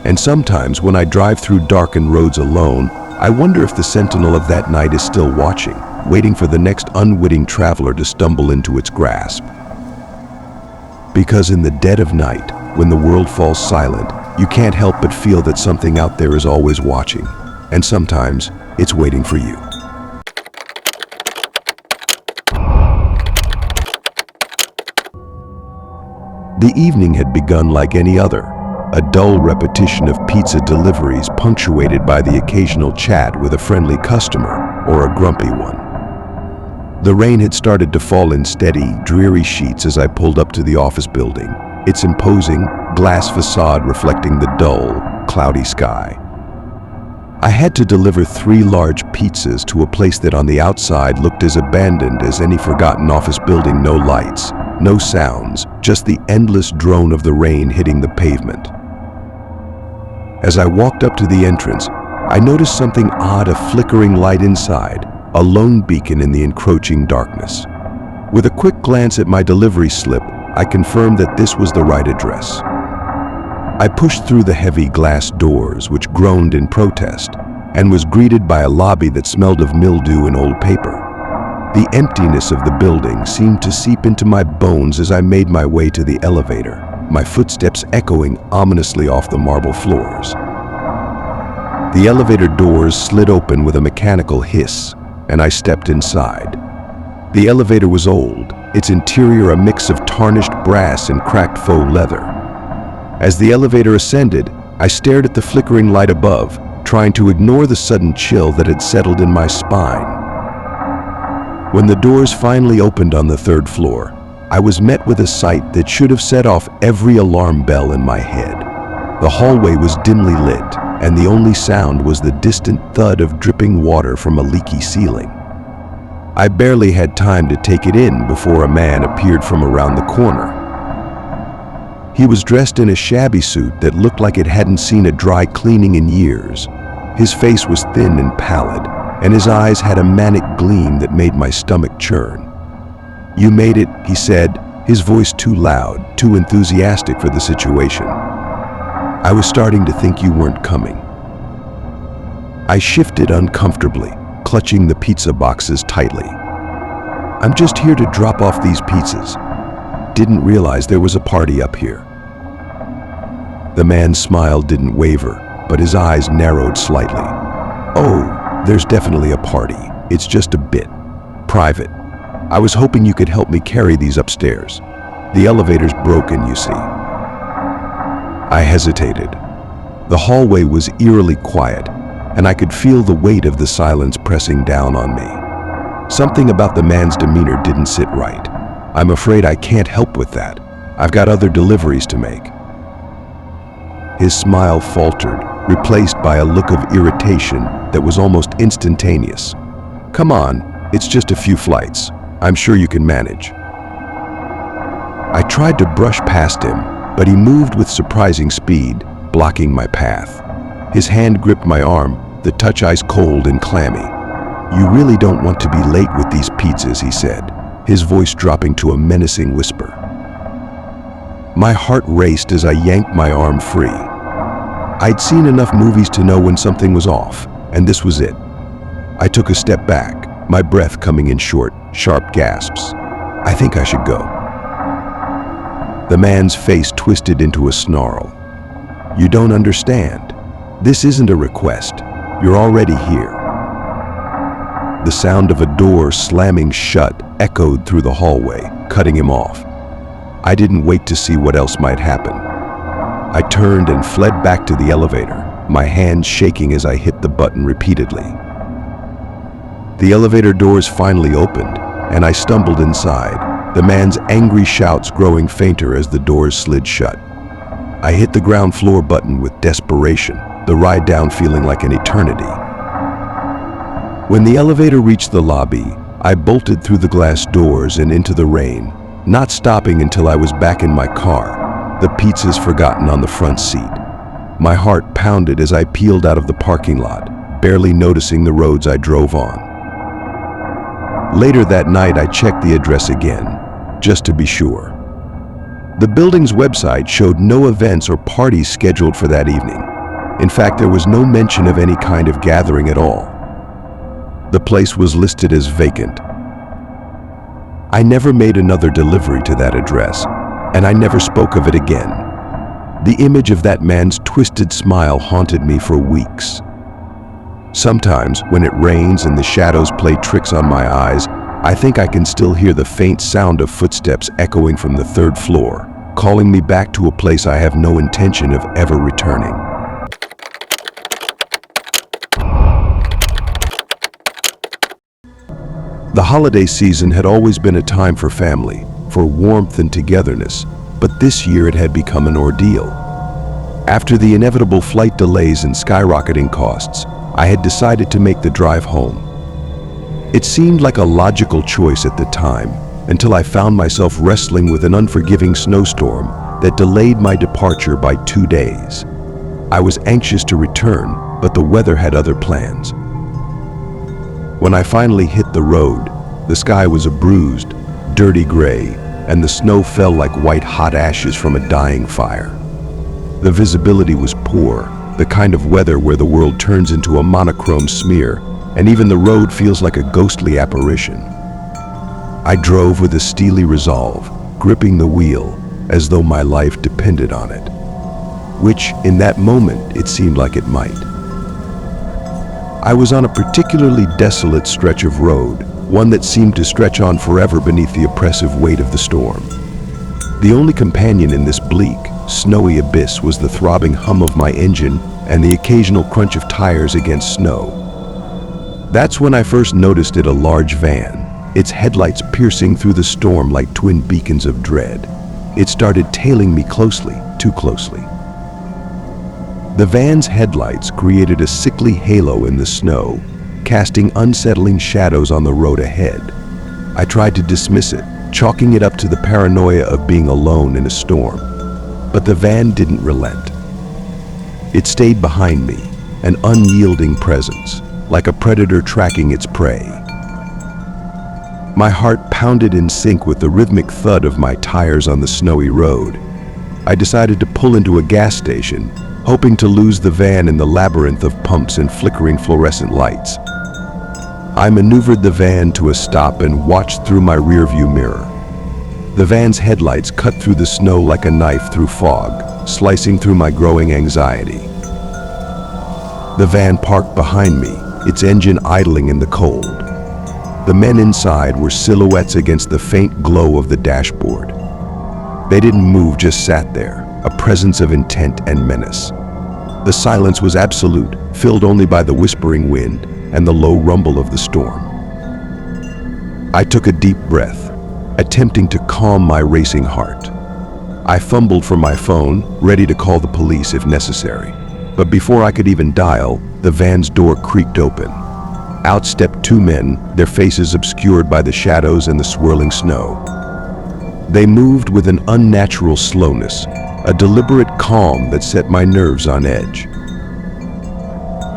And sometimes when I drive through darkened roads alone, I wonder if the sentinel of that night is still watching, waiting for the next unwitting traveler to stumble into its grasp. Because in the dead of night, when the world falls silent, you can't help but feel that something out there is always watching, and sometimes it's waiting for you. The evening had begun like any other, a dull repetition of pizza deliveries punctuated by the occasional chat with a friendly customer or a grumpy one. The rain had started to fall in steady, dreary sheets as I pulled up to the office building, its imposing glass facade reflecting the dull, cloudy sky. I had to deliver 3 large pizzas to a place that on the outside looked as abandoned as any forgotten office building. No lights, no sounds, just the endless drone of the rain hitting the pavement. As I walked up to the entrance, I noticed something odd, a flickering light inside, a lone beacon in the encroaching darkness. With a quick glance at my delivery slip, I confirmed that this was the right address. I pushed through the heavy glass doors, which groaned in protest, and was greeted by a lobby that smelled of mildew and old paper. The emptiness of the building seemed to seep into my bones as I made my way to the elevator, my footsteps echoing ominously off the marble floors. The elevator doors slid open with a mechanical hiss, and I stepped inside. The elevator was old, its interior a mix of tarnished brass and cracked faux leather. As the elevator ascended, I stared at the flickering light above, trying to ignore the sudden chill that had settled in my spine. When the doors finally opened on the 3rd floor, I was met with a sight that should have set off every alarm bell in my head. The hallway was dimly lit, and the only sound was the distant thud of dripping water from a leaky ceiling. I barely had time to take it in before a man appeared from around the corner. He was dressed in a shabby suit that looked like it hadn't seen a dry cleaning in years. His face was thin and pallid, and his eyes had a manic gleam that made my stomach churn. "You made it," he said, his voice too loud, too enthusiastic for the situation. "I was starting to think you weren't coming." I shifted uncomfortably, clutching the pizza boxes tightly. "I'm just here to drop off these pizzas. Didn't realize there was a party up here." The man's smile didn't waver, but his eyes narrowed slightly. "Oh, There's definitely a party. It's just a bit private. I was hoping you could help me carry these upstairs. The elevator's broken, you see." I hesitated. The hallway was eerily quiet, and I could feel the weight of the silence pressing down on me. Something about the man's demeanor didn't sit right. "I'm afraid I can't help with that. I've got other deliveries to make." His smile faltered, replaced by a look of irritation that was almost instantaneous. "Come on, it's just a few flights. I'm sure you can manage." I tried to brush past him, but he moved with surprising speed, blocking my path. His hand gripped my arm, the touch ice cold and clammy. "You really don't want to be late with these pizzas," he said, his voice dropping to a menacing whisper. My heart raced as I yanked my arm free. I'd seen enough movies to know when something was off, and this was it. I took a step back, my breath coming in short, sharp gasps. "I think I should go." The man's face twisted into a snarl. "You don't understand. This isn't a request. You're already here." The sound of a door slamming shut echoed through the hallway, cutting him off. I didn't wait to see what else might happen. I turned and fled back to the elevator, my hands shaking as I hit the button repeatedly. The elevator doors finally opened, and I stumbled inside, the man's angry shouts growing fainter as the doors slid shut. I hit the ground floor button with desperation, the ride down feeling like an eternity. When the elevator reached the lobby, I bolted through the glass doors and into the rain, not stopping until I was back in my car, the pizzas forgotten on the front seat. My heart pounded as I peeled out of the parking lot, barely noticing the roads I drove on. Later that night, I checked the address again, just to be sure. The building's website showed no events or parties scheduled for that evening. In fact, there was no mention of any kind of gathering at all. The place was listed as vacant. I never made another delivery to that address, and I never spoke of it again. The image of that man's twisted smile haunted me for weeks. Sometimes, when it rains and the shadows play tricks on my eyes, I think I can still hear the faint sound of footsteps echoing from the third floor, calling me back to a place I have no intention of ever returning. The holiday season had always been a time for family, for warmth and togetherness, but this year it had become an ordeal. After the inevitable flight delays and skyrocketing costs, I had decided to make the drive home. It seemed like a logical choice at the time, until I found myself wrestling with an unforgiving snowstorm that delayed my departure by 2 days. I was anxious to return, but the weather had other plans. When I finally hit the road, the sky was a bruised, dirty gray, and the snow fell like white hot ashes from a dying fire. The visibility was poor, the kind of weather where the world turns into a monochrome smear, and even the road feels like a ghostly apparition. I drove with a steely resolve, gripping the wheel as though my life depended on it, which, in that moment, it seemed like it might. I was on a particularly desolate stretch of road, one that seemed to stretch on forever beneath the oppressive weight of the storm. The only companion in this bleak, snowy abyss was the throbbing hum of my engine and the occasional crunch of tires against snow. That's when I first noticed it, a large van, its headlights piercing through the storm like twin beacons of dread. It started tailing me closely, too closely. The van's headlights created a sickly halo in the snow, casting unsettling shadows on the road ahead. I tried to dismiss it, chalking it up to the paranoia of being alone in a storm. But the van didn't relent. It stayed behind me, an unyielding presence, like a predator tracking its prey. My heart pounded in sync with the rhythmic thud of my tires on the snowy road. I decided to pull into a gas station, hoping to lose the van in the labyrinth of pumps and flickering fluorescent lights. I maneuvered the van to a stop and watched through my rearview mirror. The van's headlights cut through the snow like a knife through fog, slicing through my growing anxiety. The van parked behind me, its engine idling in the cold. The men inside were silhouettes against the faint glow of the dashboard. They didn't move, just sat there, a presence of intent and menace. The silence was absolute, filled only by the whispering wind and the low rumble of the storm. I took a deep breath, attempting to calm my racing heart. I fumbled for my phone, ready to call the police if necessary. But before I could even dial, the van's door creaked open. Out stepped two men, their faces obscured by the shadows and the swirling snow. They moved with an unnatural slowness, a deliberate calm that set my nerves on edge.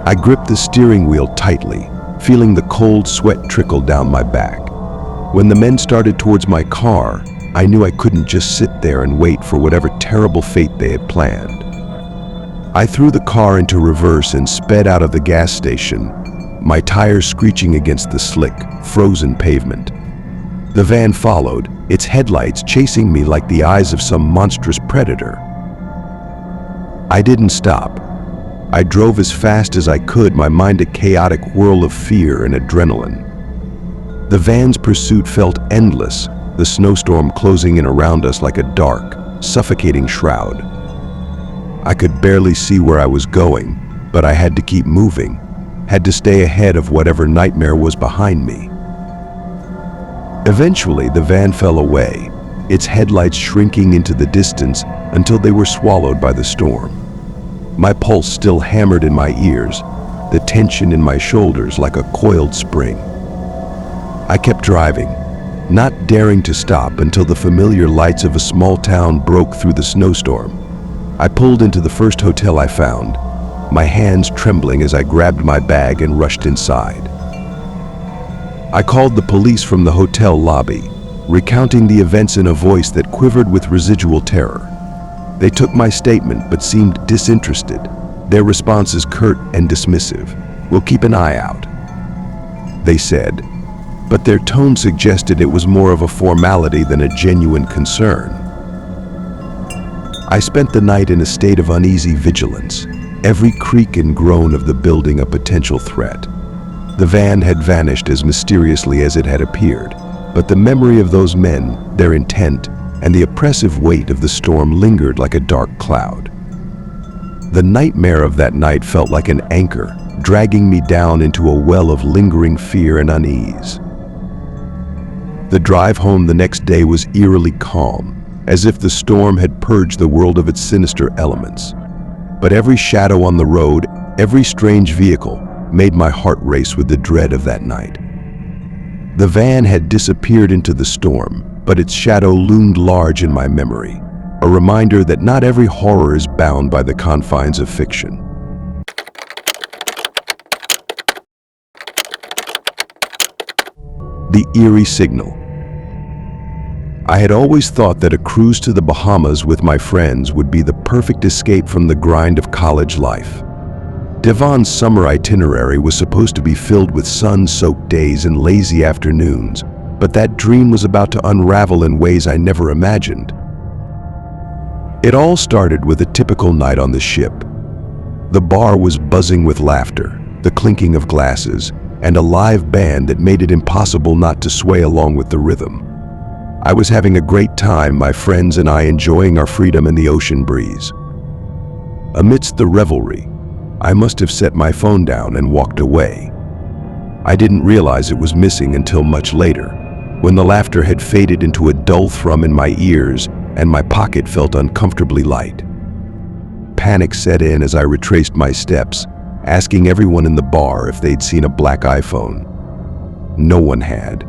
I gripped the steering wheel tightly, feeling the cold sweat trickle down my back. When the men started towards my car, I knew I couldn't just sit there and wait for whatever terrible fate they had planned. I threw the car into reverse and sped out of the gas station, my tires screeching against the slick, frozen pavement. The van followed, its headlights chasing me like the eyes of some monstrous predator. I didn't stop. I drove as fast as I could, my mind a chaotic whirl of fear and adrenaline. The van's pursuit felt endless, the snowstorm closing in around us like a dark, suffocating shroud. I could barely see where I was going, but I had to keep moving, had to stay ahead of whatever nightmare was behind me. Eventually, the van fell away, its headlights shrinking into the distance until they were swallowed by the storm. My pulse still hammered in my ears, the tension in my shoulders like a coiled spring. I kept driving, not daring to stop until the familiar lights of a small town broke through the snowstorm. I pulled into the first hotel I found, my hands trembling as I grabbed my bag and rushed inside. I called the police from the hotel lobby, recounting the events in a voice that quivered with residual terror. They took my statement but seemed disinterested, their responses curt and dismissive. "We'll keep an eye out," they said, but their tone suggested it was more of a formality than a genuine concern. I spent the night in a state of uneasy vigilance, every creak and groan of the building a potential threat. The van had vanished as mysteriously as it had appeared, but the memory of those men, their intent, and the oppressive weight of the storm lingered like a dark cloud. The nightmare of that night felt like an anchor, dragging me down into a well of lingering fear and unease. The drive home the next day was eerily calm, as if the storm had purged the world of its sinister elements. But every shadow on the road, every strange vehicle, made my heart race with the dread of that night. The van had disappeared into the storm, but its shadow loomed large in my memory, a reminder that not every horror is bound by the confines of fiction. The eerie signal. I had always thought that a cruise to the Bahamas with my friends would be the perfect escape from the grind of college life. Devon's summer itinerary was supposed to be filled with sun-soaked days and lazy afternoons, but that dream was about to unravel in ways I never imagined. It all started with a typical night on the ship. The bar was buzzing with laughter, the clinking of glasses, and a live band that made it impossible not to sway along with the rhythm. I was having a great time, my friends and I enjoying our freedom in the ocean breeze. Amidst the revelry, I must have set my phone down and walked away. I didn't realize it was missing until much later, when the laughter had faded into a dull thrum in my ears and my pocket felt uncomfortably light. Panic set in as I retraced my steps, asking everyone in the bar if they'd seen a black iPhone. No one had.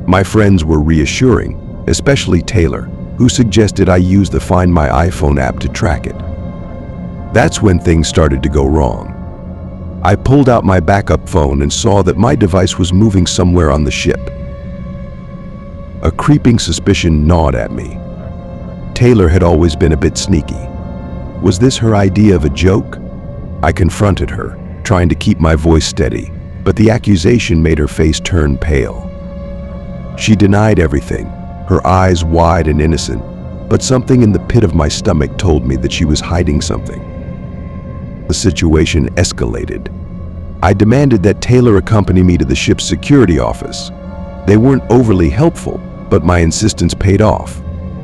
My friends were reassuring, especially Taylor, who suggested I use the Find My iPhone app to track it. That's when things started to go wrong. I pulled out my backup phone and saw that my device was moving somewhere on the ship. A creeping suspicion gnawed at me. Taylor had always been a bit sneaky. Was this her idea of a joke? I confronted her, trying to keep my voice steady, but the accusation made her face turn pale. She denied everything, her eyes wide and innocent, but something in the pit of my stomach told me that she was hiding something. The situation escalated. I demanded that Taylor accompany me to the ship's security office. They weren't overly helpful, but my insistence paid off.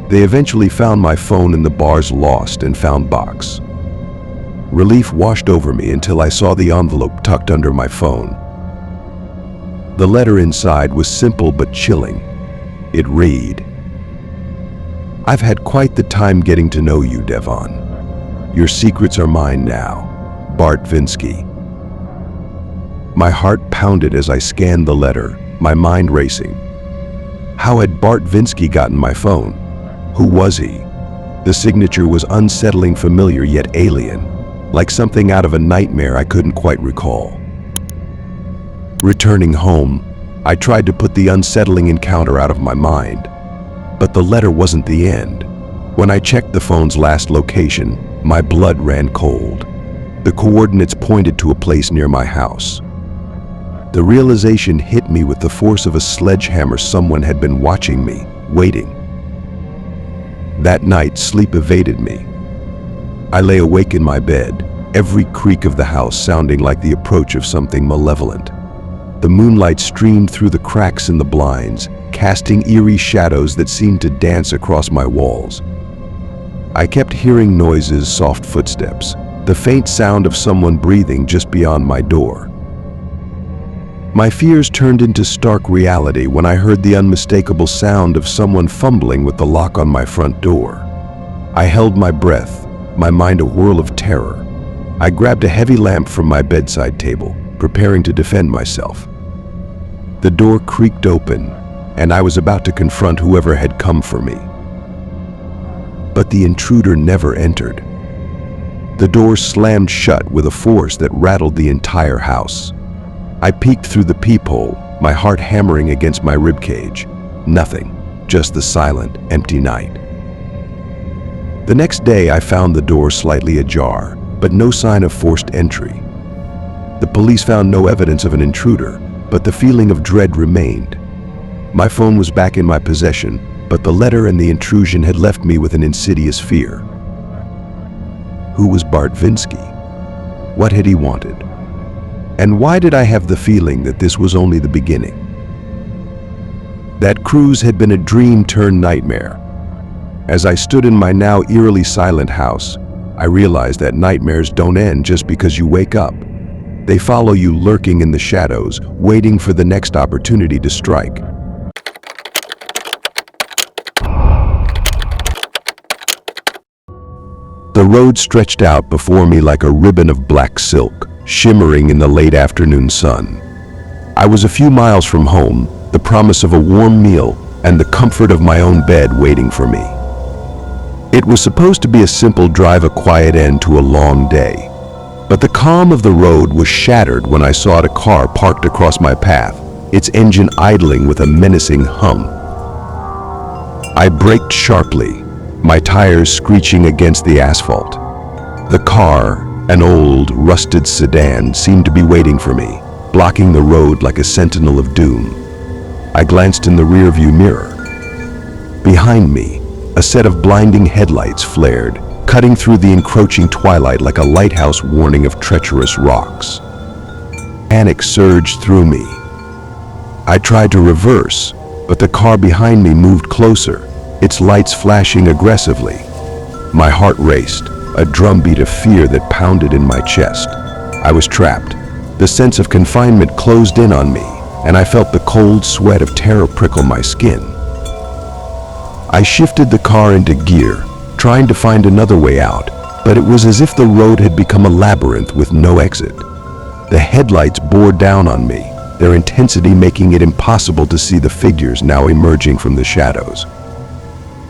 They eventually found my phone in the bar's lost and found box. Relief washed over me until I saw the envelope tucked under my phone. The letter inside was simple but chilling. It read, "I've had quite the time getting to know you, Devon. Your secrets are mine now. Bart Vinsky." My heart pounded as I scanned the letter, my mind racing. How had Bart Vinsky gotten my phone? Who was he? The signature was unsettling, familiar yet alien, like something out of a nightmare I couldn't quite recall. Returning home, I tried to put the unsettling encounter out of my mind. But the letter wasn't the end. When I checked the phone's last location, my blood ran cold. The coordinates pointed to a place near my house. The realization hit me with the force of a sledgehammer. Someone had been watching me, waiting. That night, sleep evaded me. I lay awake in my bed, every creak of the house sounding like the approach of something malevolent. The moonlight streamed through the cracks in the blinds, casting eerie shadows that seemed to dance across my walls. I kept hearing noises, soft footsteps, the faint sound of someone breathing just beyond my door. My fears turned into stark reality when I heard the unmistakable sound of someone fumbling with the lock on my front door. I held my breath, my mind a whirl of terror. I grabbed a heavy lamp from my bedside table, preparing to defend myself. The door creaked open, and I was about to confront whoever had come for me. But the intruder never entered. The door slammed shut with a force that rattled the entire house. I peeked through the peephole, my heart hammering against my ribcage. Nothing, just the silent, empty night. The next day, I found the door slightly ajar, but no sign of forced entry. The police found no evidence of an intruder, but the feeling of dread remained. My phone was back in my possession, but the letter and the intrusion had left me with an insidious fear. Who was Bart Vinsky? What had he wanted? And why did I have the feeling that this was only the beginning? That cruise had been a dream turned nightmare. As I stood in my now eerily silent house, I realized that nightmares don't end just because you wake up. They follow you, lurking in the shadows, waiting for the next opportunity to strike. The road stretched out before me like a ribbon of black silk, shimmering in the late afternoon sun. I was a few miles from home, the promise of a warm meal and the comfort of my own bed waiting for me. It was supposed to be a simple drive, a quiet end to a long day. But the calm of the road was shattered when I saw a car parked across my path, its engine idling with a menacing hum. I braked sharply, my tires screeching against the asphalt. The car, an old, rusted sedan, seemed to be waiting for me, blocking the road like a sentinel of doom. I glanced in the rearview mirror. Behind me, a set of blinding headlights flared, cutting through the encroaching twilight like a lighthouse warning of treacherous rocks. Panic surged through me. I tried to reverse, but the car behind me moved closer, its lights flashing aggressively. My heart raced, a drumbeat of fear that pounded in my chest. I was trapped. The sense of confinement closed in on me, and I felt the cold sweat of terror prickle my skin. I shifted the car into gear, trying to find another way out, but it was as if the road had become a labyrinth with no exit. The headlights bore down on me, their intensity making it impossible to see the figures now emerging from the shadows.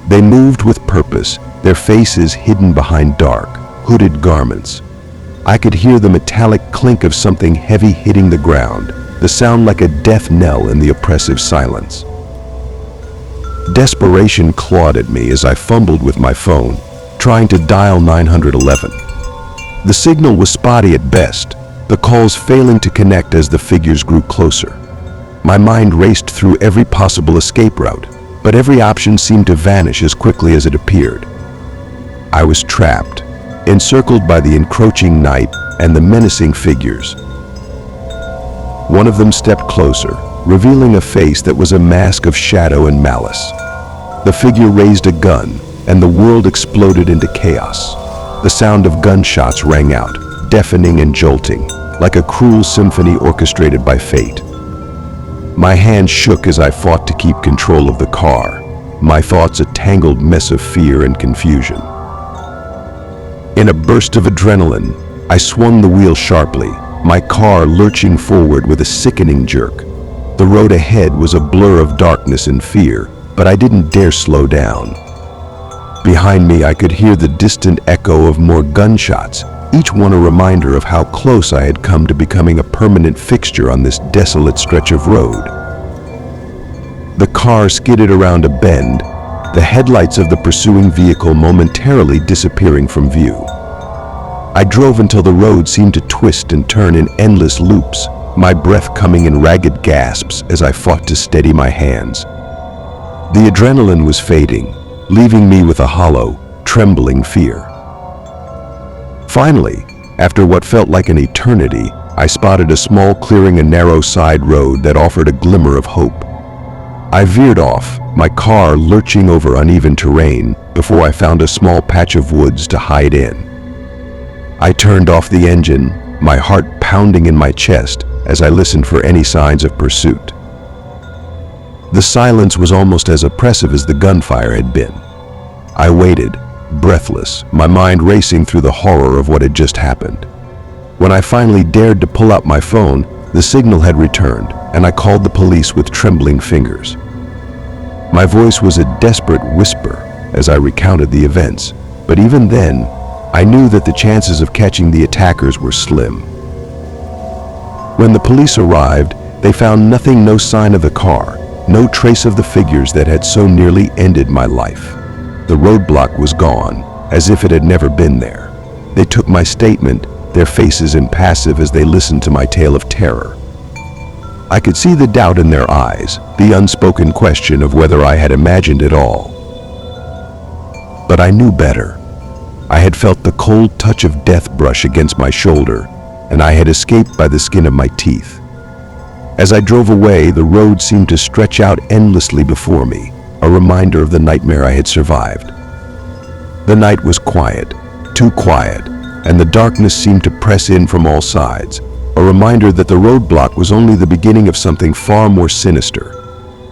They moved with purpose, their faces hidden behind dark, hooded garments. I could hear the metallic clink of something heavy hitting the ground, the sound like a death knell in the oppressive silence. Desperation clawed at me as I fumbled with my phone, trying to dial 911. The signal was spotty at best, the calls failing to connect as the figures grew closer. My mind raced through every possible escape route, but every option seemed to vanish as quickly as it appeared. I was trapped, encircled by the encroaching night and the menacing figures. One of them stepped closer, revealing a face that was a mask of shadow and malice. The figure raised a gun, and the world exploded into chaos. The sound of gunshots rang out, deafening and jolting, like a cruel symphony orchestrated by fate. My hand shook as I fought to keep control of the car, my thoughts a tangled mess of fear and confusion. In a burst of adrenaline, I swung the wheel sharply, my car lurching forward with a sickening jerk. The road ahead was a blur of darkness and fear, but I didn't dare slow down. Behind me, I could hear the distant echo of more gunshots, each one a reminder of how close I had come to becoming a permanent fixture on this desolate stretch of road. The car skidded around a bend, the headlights of the pursuing vehicle momentarily disappearing from view. I drove until the road seemed to twist and turn in endless loops, my breath coming in ragged gasps as I fought to steady my hands. The adrenaline was fading, leaving me with a hollow, trembling fear. Finally, after what felt like an eternity, I spotted a small clearing, a narrow side road that offered a glimmer of hope. I veered off, my car lurching over uneven terrain before I found a small patch of woods to hide in. I turned off the engine, my heart pounding in my chest as I listened for any signs of pursuit. The silence was almost as oppressive as the gunfire had been. I waited, breathless, my mind racing through the horror of what had just happened. When I finally dared to pull out my phone, the signal had returned, and I called the police with trembling fingers. My voice was a desperate whisper as I recounted the events, but even then, I knew that the chances of catching the attackers were slim. When the police arrived, they found nothing, no sign of the car, no trace of the figures that had so nearly ended my life. The roadblock was gone, as if it had never been there. They took my statement, their faces impassive as they listened to my tale of terror. I could see the doubt in their eyes, the unspoken question of whether I had imagined it all. But I knew better. I had felt the cold touch of death brush against my shoulder, and I had escaped by the skin of my teeth. As I drove away, the road seemed to stretch out endlessly before me, a reminder of the nightmare I had survived. The night was quiet, too quiet, and the darkness seemed to press in from all sides, a reminder that the roadblock was only the beginning of something far more sinister.